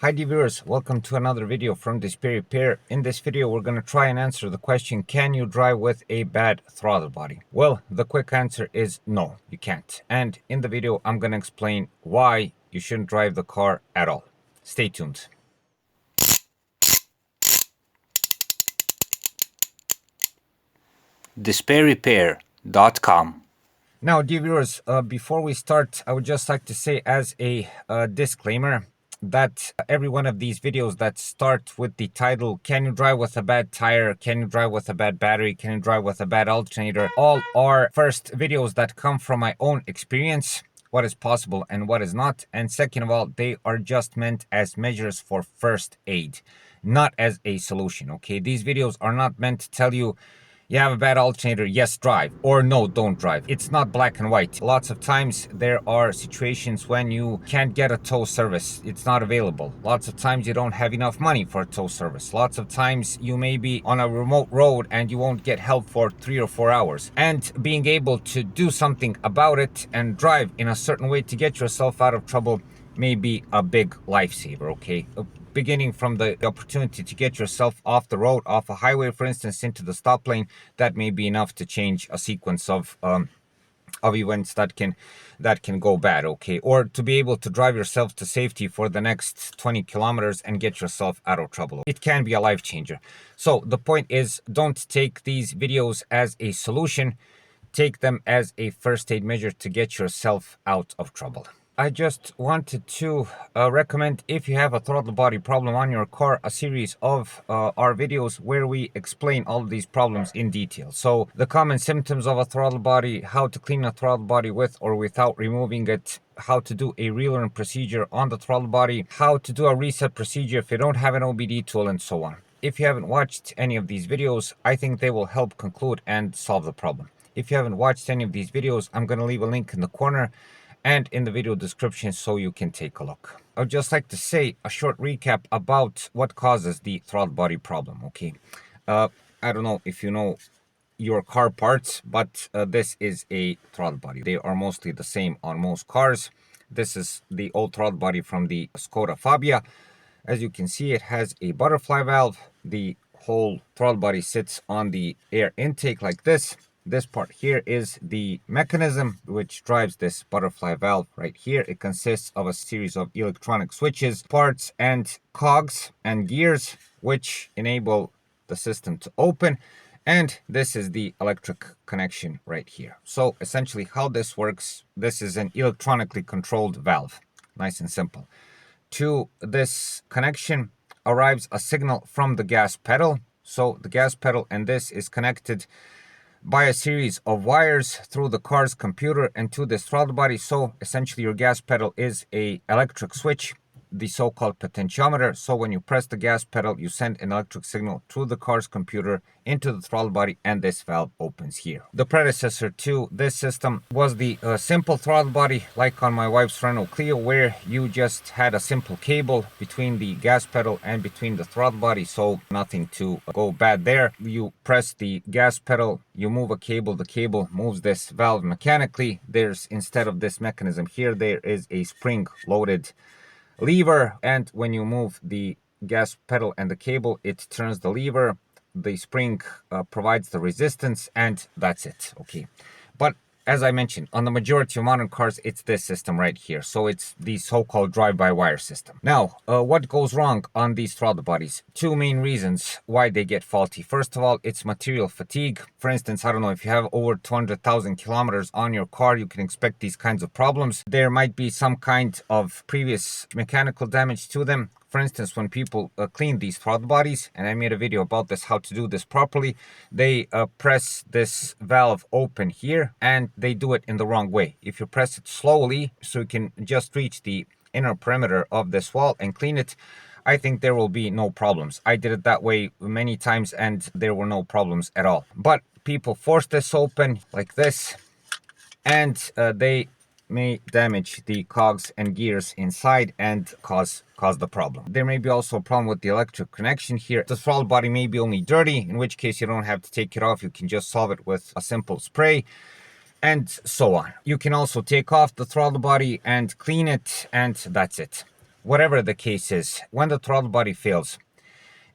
Hi dear viewers, welcome to another video from Display Repair. In this video we're going to try and answer the question, can you drive with a bad throttle body? Well, the quick answer is no, you can't. And in the video I'm going to explain why you shouldn't drive the car at all. Stay tuned. DisplayRepair.com. Now dear viewers, before we start, I would just like to say as a disclaimer that every one of these videos that start with the title, can you drive with a bad tire, can you drive with a bad battery, can you drive with a bad alternator, all are first videos that come from my own experience, what is possible and what is not, and second of all, they are just meant as measures for first aid, not as a solution. Okay, these videos are not meant to tell you you have a bad alternator, yes, drive, or no, don't drive. It's not black and white. Lots of times there are situations when you can't get a tow service. It's not available. Lots of times you don't have enough money for a tow service. Lots of times you may be on a remote road and you won't get help for 3 or 4 hours. And being able to do something about it and drive in a certain way to get yourself out of trouble may be a big lifesaver, okay? Beginning from the opportunity to get yourself off the road, off a highway, for instance, into the stop lane, that may be enough to change a sequence of events that can go bad, okay? Or to be able to drive yourself to safety for the next 20 kilometers and get yourself out of trouble. It can be a life changer. So the point is, don't take these videos as a solution. Take them as a first aid measure to get yourself out of trouble. I just wanted to recommend, if you have a throttle body problem on your car, a series of our videos where we explain all of these problems in detail. So the common symptoms of a throttle body, how to clean a throttle body with or without removing it, how to do a relearn procedure on the throttle body, how to do a reset procedure if you don't have an OBD tool, and so on. If you haven't watched any of these videos, I think they will help conclude and solve the problem. If you haven't watched any of these videos, I'm going to leave a link in the corner and in the video description so you can take a look. I would just like to say a short recap about what causes the throttle body problem, okay? I don't know if you know your car parts, but this is a throttle body. They are mostly the same on most cars. This is the old throttle body from the Skoda Fabia. As you can see, it has a butterfly valve. The whole throttle body sits on the air intake like this. This part here is the mechanism which drives this butterfly valve right here. It consists of a series of electronic switches, parts, and cogs and gears which enable the system to open. And this is the electric connection right here. So essentially how this works, this is an electronically controlled valve. Nice and simple. To this connection arrives a signal from the gas pedal. So the gas pedal and this is connected by a series of wires through the car's computer and to this throttle body. So essentially your gas pedal is a electric switch, the so-called potentiometer. So when you press the gas pedal, you send an electric signal through the car's computer into the throttle body, and this valve opens here. The predecessor to this system was the simple throttle body, like on my wife's Renault Clio, where you just had a simple cable between the gas pedal and between the throttle body, so nothing to go bad there. You press the gas pedal, you move a cable, the cable moves this valve mechanically. There's, instead of this mechanism here, there is a spring-loaded lever, and when you move the gas pedal and the cable, it turns the lever. The spring provides the resistance, and that's it, okay? But as I mentioned, on the majority of modern cars, it's this system right here. So it's the so-called drive-by-wire system. Now, what goes wrong on these throttle bodies? Two main reasons why they get faulty. First of all, it's material fatigue. For instance, I don't know, if you have over 200,000 kilometers on your car, you can expect these kinds of problems. There might be some kind of previous mechanical damage to them. For instance, when people clean these throttle bodies, and I made a video about this, how to do this properly, they press this valve open here, and they do it in the wrong way. If you press it slowly, so you can just reach the inner perimeter of this wall and clean it, I think there will be no problems. I did it that way many times, and there were no problems at all. But people force this open like this, and they may damage the cogs and gears inside and cause the problem. There may be also a problem with the electric connection here. The throttle body may be only dirty, in which case you don't have to take it off. You can just solve it with a simple spray, and so on. You can also take off the throttle body and clean it, and that's it. whatever the case is, when the throttle body fails,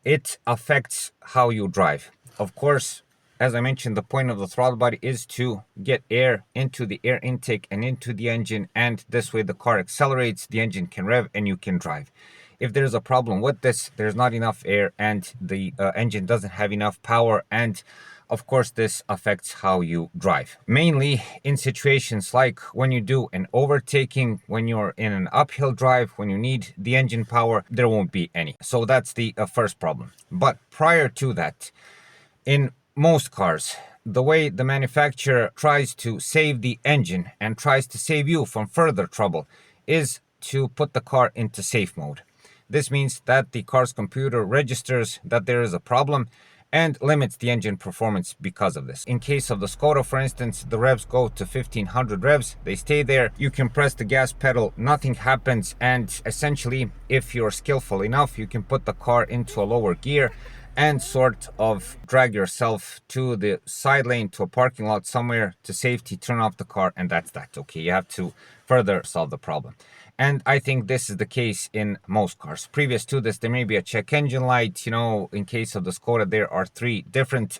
it affects how you drive. Of course, as I mentioned, the point of the throttle body is to get air into the air intake and into the engine, and this way the car accelerates, the engine can rev, and you can drive. If there's a problem with this, there's not enough air and the engine doesn't have enough power, and of course this affects how you drive. Mainly in situations like when you do an overtaking, when you're in an uphill drive, when you need the engine power, there won't be any. So that's the first problem. But prior to that, in most cars, the way the manufacturer tries to save the engine and tries to save you from further trouble is to put the car into safe mode. This means that the car's computer registers that there is a problem and limits the engine performance because of this. In case of the Skoda, for instance, the revs go to 1500 revs, they stay there, you can press the gas pedal, nothing happens, and essentially, if you're skillful enough, you can put the car into a lower gear and sort of drag yourself to the side lane, to a parking lot somewhere, to safety, turn off the car, and that's that. Okay, you have to further solve the problem. And I think this is the case in most cars. Previous to this, there may be a check engine light. You know, in case of the Skoda, there are 3 different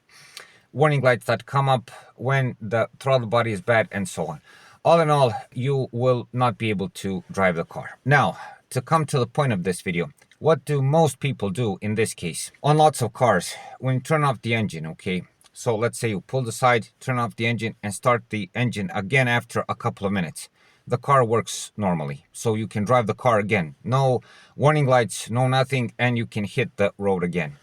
warning lights that come up when the throttle body is bad, and so on. All in all, you will not be able to drive the car. Now, to come to the point of this video, what do most people do in this case? On lots of cars, when you turn off the engine, okay? So let's say you pull the side, turn off the engine, and start the engine again after a couple of minutes. The car works normally, so you can drive the car again. No warning lights, no nothing, and you can hit the road again.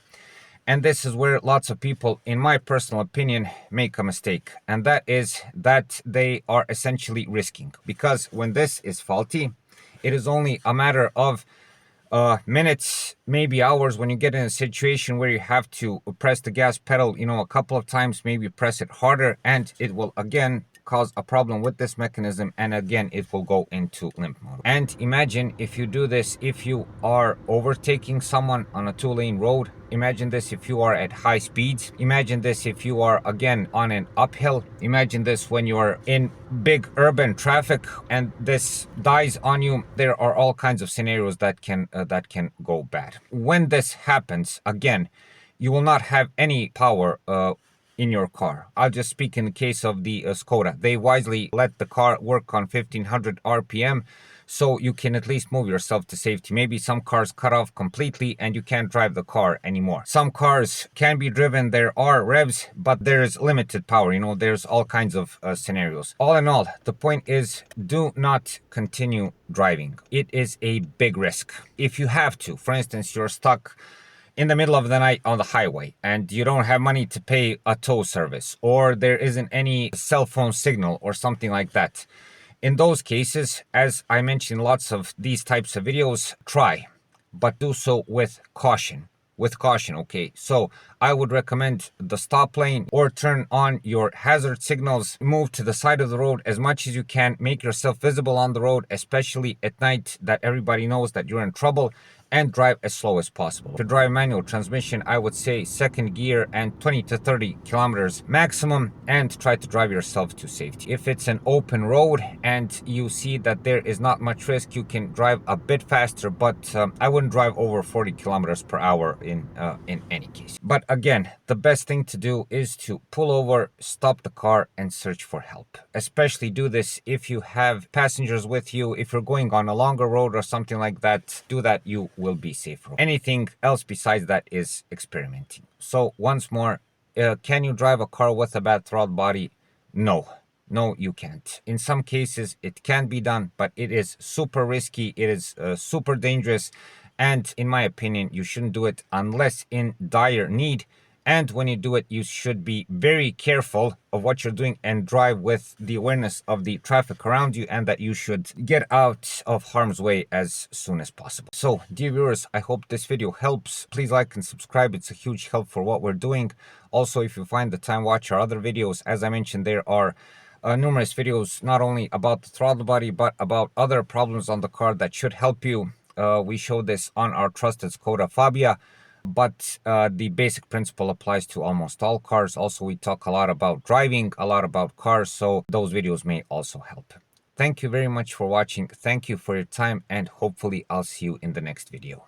And this is where lots of people, in my personal opinion, make a mistake. And that is that they are essentially risking. Because when this is faulty, it is only a matter of minutes, maybe hours, when you get in a situation where you have to press the gas pedal, you know, a couple of times, maybe press it harder, and it will again cause a problem with this mechanism, and again it will go into limp mode. And imagine if you do this if you are overtaking someone on a 2-lane road. Imagine this if you are at high speeds. Imagine this if you are again on an uphill. Imagine this when you're in big urban traffic and this dies on you. There are all kinds of scenarios that can go bad. When this happens, again, you will not have any power in your car. I'll just speak in the case of the Skoda. They wisely let the car work on 1500 RPM, so you can at least move yourself to safety. Maybe some cars cut off completely and you can't drive the car anymore. Some cars can be driven, there are revs, but there is limited power. You know, there's all kinds of scenarios. All in all, the point is, do not continue driving. It is a big risk. If you have to, for instance, you're stuck in the middle of the night on the highway and you don't have money to pay a tow service, or there isn't any cell phone signal or something like that. In those cases, as I mentioned in lots of these types of videos, try, but do so with caution. Okay? So I would recommend the stop lane, or turn on your hazard signals, move to the side of the road as much as you can, make yourself visible on the road, especially at night, that everybody knows that you're in trouble, and drive as slow as possible. To drive manual transmission, I would say second gear and 20 to 30 kilometers maximum, and try to drive yourself to safety. If it's an open road and you see that there is not much risk, you can drive a bit faster, but I wouldn't drive over 40 kilometers per hour in any case. But again, the best thing to do is to pull over, stop the car, and search for help. Especially do this if you have passengers with you. If you're going on a longer road or something like that, do that. You will be safer. Anything else besides that is experimenting. So once more, can you drive a car with a bad throttle body? No, you can't. In some cases it can be done, but it is super risky, it is super dangerous, and in my opinion you shouldn't do it unless in dire need. And when you do it, you should be very careful of what you're doing and drive with the awareness of the traffic around you, and that you should get out of harm's way as soon as possible. So, dear viewers, I hope this video helps. Please like and subscribe. It's a huge help for what we're doing. Also, if you find the time, watch our other videos. As I mentioned, there are numerous videos not only about the throttle body, but about other problems on the car that should help you. We show this on our trusted Skoda Fabia, but the basic principle applies to almost all cars. Also, we talk a lot about driving, a lot about cars, so those videos may also help. Thank you very much for watching. Thank you for your time, and hopefully I'll see you in the next video.